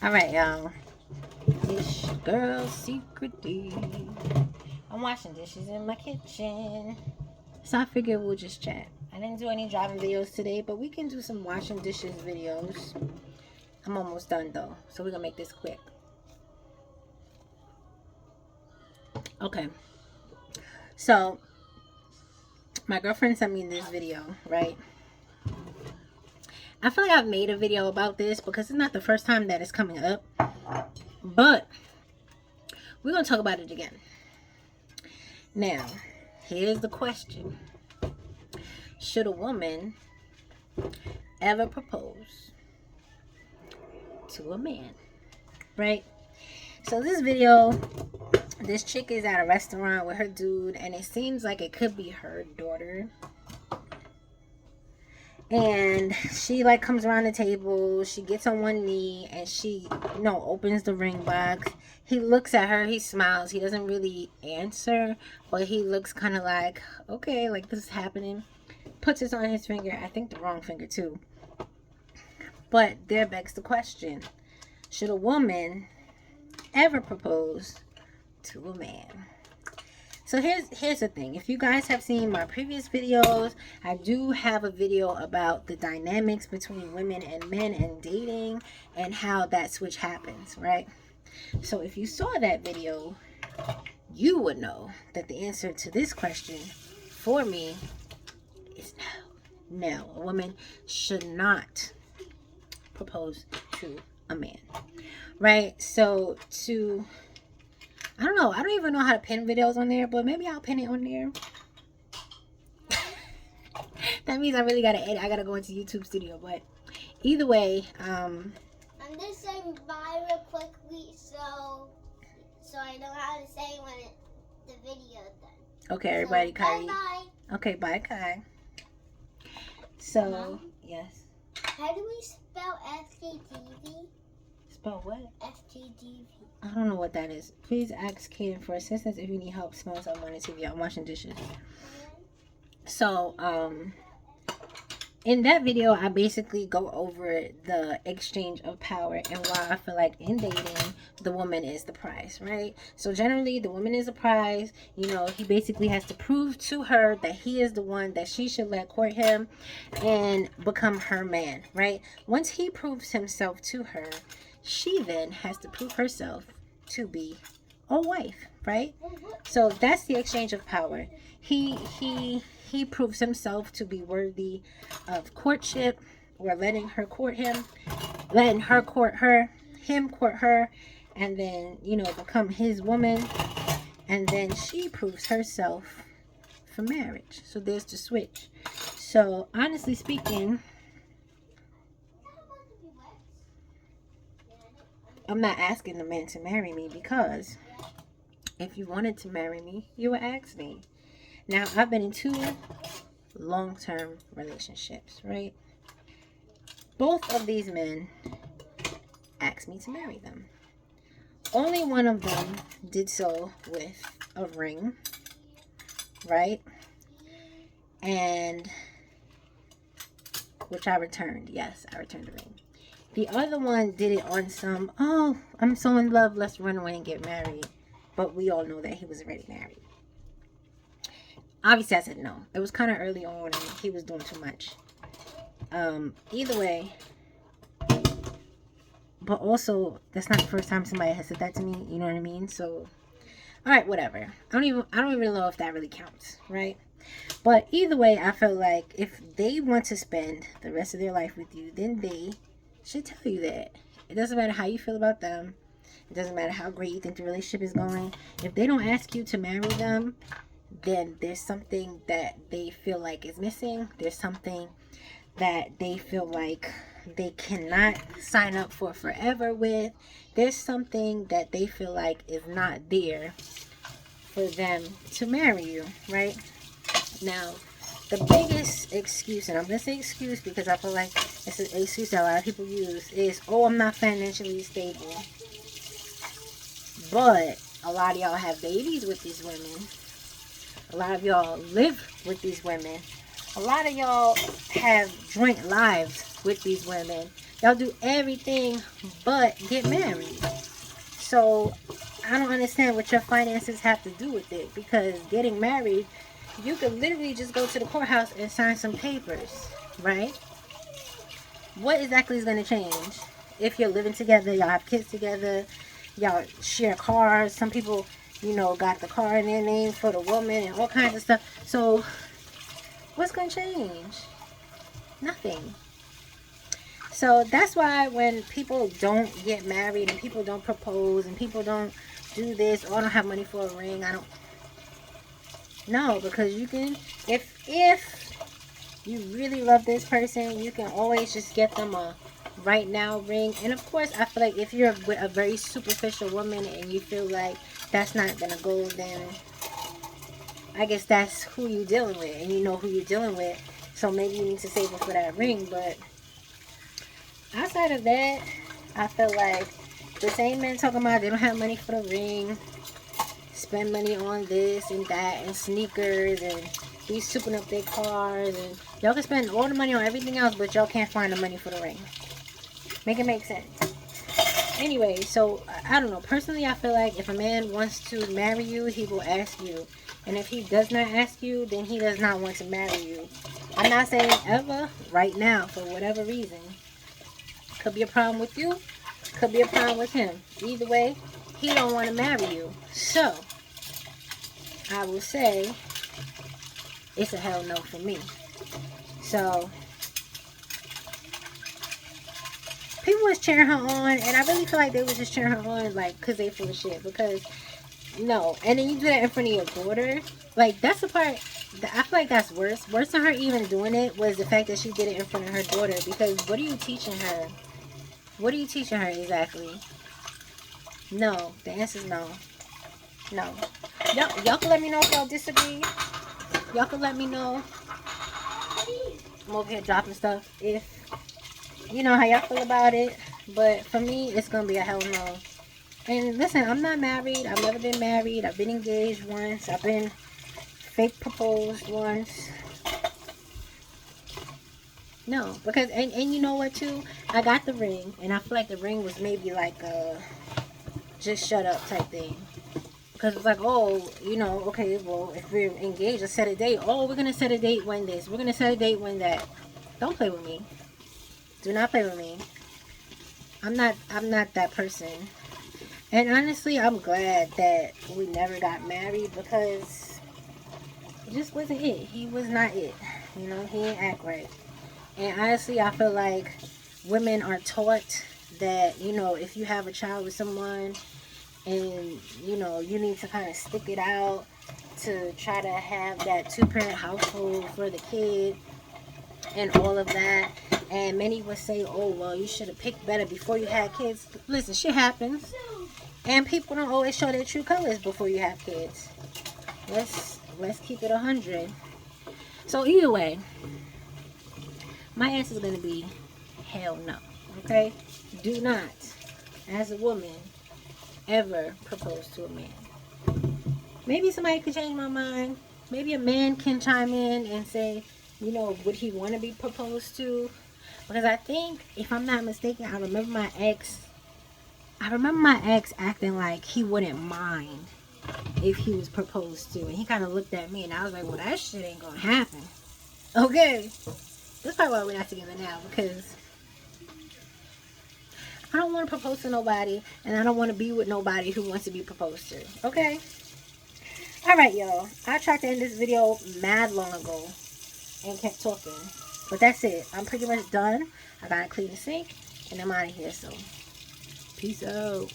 Alright, y'all. It's your girl, SeekretD. I'm washing dishes in my kitchen. So I figured we'll just chat. I didn't do any driving videos today, but we can do some washing dishes videos. I'm almost done though, so we're gonna make this quick. Okay. So, my girlfriend sent me this video, right? I feel like I've made a video about this because it's not the first time that it's coming up. But we're going to talk about it again. Now, here's the question. Should a woman ever propose to a man? Right? So this video, this chick is at a restaurant with her dude, and it seems like it could be her daughter. And she like comes around the table, she gets on one knee, and she, opens the ring box. He looks at her, he smiles, he doesn't really answer, but he looks kind of like, okay, like this is happening. Puts it on his finger, I think the wrong finger too. But there begs the question, should a woman ever propose to a man? So here's the thing. If you guys have seen my previous videos, I do have a video about the dynamics between women and men and dating and how that switch happens, right? So if you saw that video, you would know that the answer to this question for me is no. No, a woman should not propose to a man, right? So I don't know. I don't even know how to pin videos on there, but maybe I'll pin it on there. That means I really gotta edit. I gotta go into YouTube Studio, but either way, I'm just saying bye real quickly, so I know how to say when the video is done. Okay, everybody, so, Kai. Bye. Okay, bye, Kai. So, Mom, yes. how do we spell FTDV? Spell what? FTDV. I don't know what that is. Please ask Kaden for assistance if you need help smelling something on the TV. I'm washing dishes. So, in that video, I basically go over the exchange of power and why I feel like in dating, the woman is the prize, right? So generally, the woman is a prize. He basically has to prove to her that he is the one that she should let court him and become her man, right? Once he proves himself to her, she then has to prove herself to be a wife, right? So that's the exchange of power. He proves himself to be worthy of courtship, or letting her court him, letting her court her, him court her, and then become his woman, and then she proves herself for marriage. So there's the switch. So honestly speaking, I'm not asking the man to marry me, because if you wanted to marry me, you would ask me. Now, I've been in 2 long-term relationships, right? Both of these men asked me to marry them. Only one of them did so with a ring, right? And which I returned. Yes, I returned the ring. The other one did it on some, oh, I'm so in love, let's run away and get married. But we all know that he was already married. Obviously, I said no. It was kind of early on and he was doing too much. Either way, but also, that's not the first time somebody has said that to me. You know what I mean? So, all right, whatever. I don't even know if that really counts, right? But either way, I feel like if they want to spend the rest of their life with you, then they should tell you that. It doesn't matter how you feel about them. It doesn't matter how great you think the relationship is going. If they don't ask you to marry them, then there's something that they feel like is missing. There's something that they feel like they cannot sign up for forever with. There's something that they feel like is not there for them to marry you, right? Now, the biggest excuse, and I'm going to say excuse because I feel like it's an excuse that a lot of people use, is, oh, I'm not financially stable. But a lot of y'all have babies with these women. A lot of y'all live with these women. A lot of y'all have joint lives with these women. Y'all do everything but get married. So I don't understand what your finances have to do with it, because getting married, you could literally just go to the courthouse and sign some papers, right? What exactly is going to change? If you're living together, y'all have kids together, y'all share cars. Some people, got the car in their name for the woman and all kinds of stuff. So what's going to change? Nothing. So that's why when people don't get married and people don't propose and people don't do this, or I don't have money for a ring, I don't. No, because you can, if you really love this person, you can always just get them a right now ring. And of course, I feel like if you're with a very superficial woman and you feel like that's not gonna go, then I guess that's who you're dealing with, and you know who you're dealing with, so maybe you need to save up for that ring. But outside of that, I feel like the same men talking about they don't have money for the ring, spend money on this and that and sneakers, and be souping up their cars, and y'all can spend all the money on everything else, but y'all can't find the money for the ring. Make it make sense. Anyway, so I don't know. Personally, I feel like if a man wants to marry you, he will ask you. And if he does not ask you, then he does not want to marry you. I'm not saying ever, right now, for whatever reason. Could be a problem with you, could be a problem with him. Either way, he don't want to marry you. So, I will say, it's a hell no for me. So, people was cheering her on, and I really feel like they was just cheering her on, like, because they full of shit. Because, no. And then you do that in front of your daughter. Like, that's the part, I feel like that's worse. Worse than her even doing it was the fact that she did it in front of her daughter. Because what are you teaching her? What are you teaching her exactly? No. The answer is no. No. Y'all can let me know if y'all disagree. Y'all can let me know. I'm over here dropping stuff. If you know how y'all feel about it. But for me, it's going to be a hell no. And listen, I'm not married. I've never been married. I've been engaged once. I've been fake proposed once. No, because, and you know what too? I got the ring, and I feel like the ring was maybe like a just shut up type thing. Because it's like, oh, okay, well, if we're engaged, let's set a date. Oh, we're going to set a date when this. We're going to set a date when that. Don't play with me. Do not play with me. I'm not that person. And honestly, I'm glad that we never got married, because it just wasn't it. He was not it. He didn't act right. And honestly, I feel like women are taught that, if you have a child with someone and, you need to kind of stick it out to try to have that two-parent household for the kid and all of that. And many would say, oh, well, you should have picked better before you had kids. Listen, shit happens. And people don't always show their true colors before you have kids. Let's keep it 100. So either way, my answer is going to be hell no. Okay? Do not, as a woman, ever propose to a man. Maybe somebody could change my mind. Maybe a man can chime in and say, would he want to be proposed to? Because I think, if I'm not mistaken, I remember my ex acting like he wouldn't mind if he was proposed to. And he kind of looked at me, and I was like, well, that shit ain't going to happen. Okay? That's probably why we're not together now, because I don't want to propose to nobody, and I don't want to be with nobody who wants to be proposed to. Okay? Alright, y'all. I tried to end this video mad long ago and kept talking. But that's it. I'm pretty much done. I gotta clean the sink, and I'm out of here, so peace out.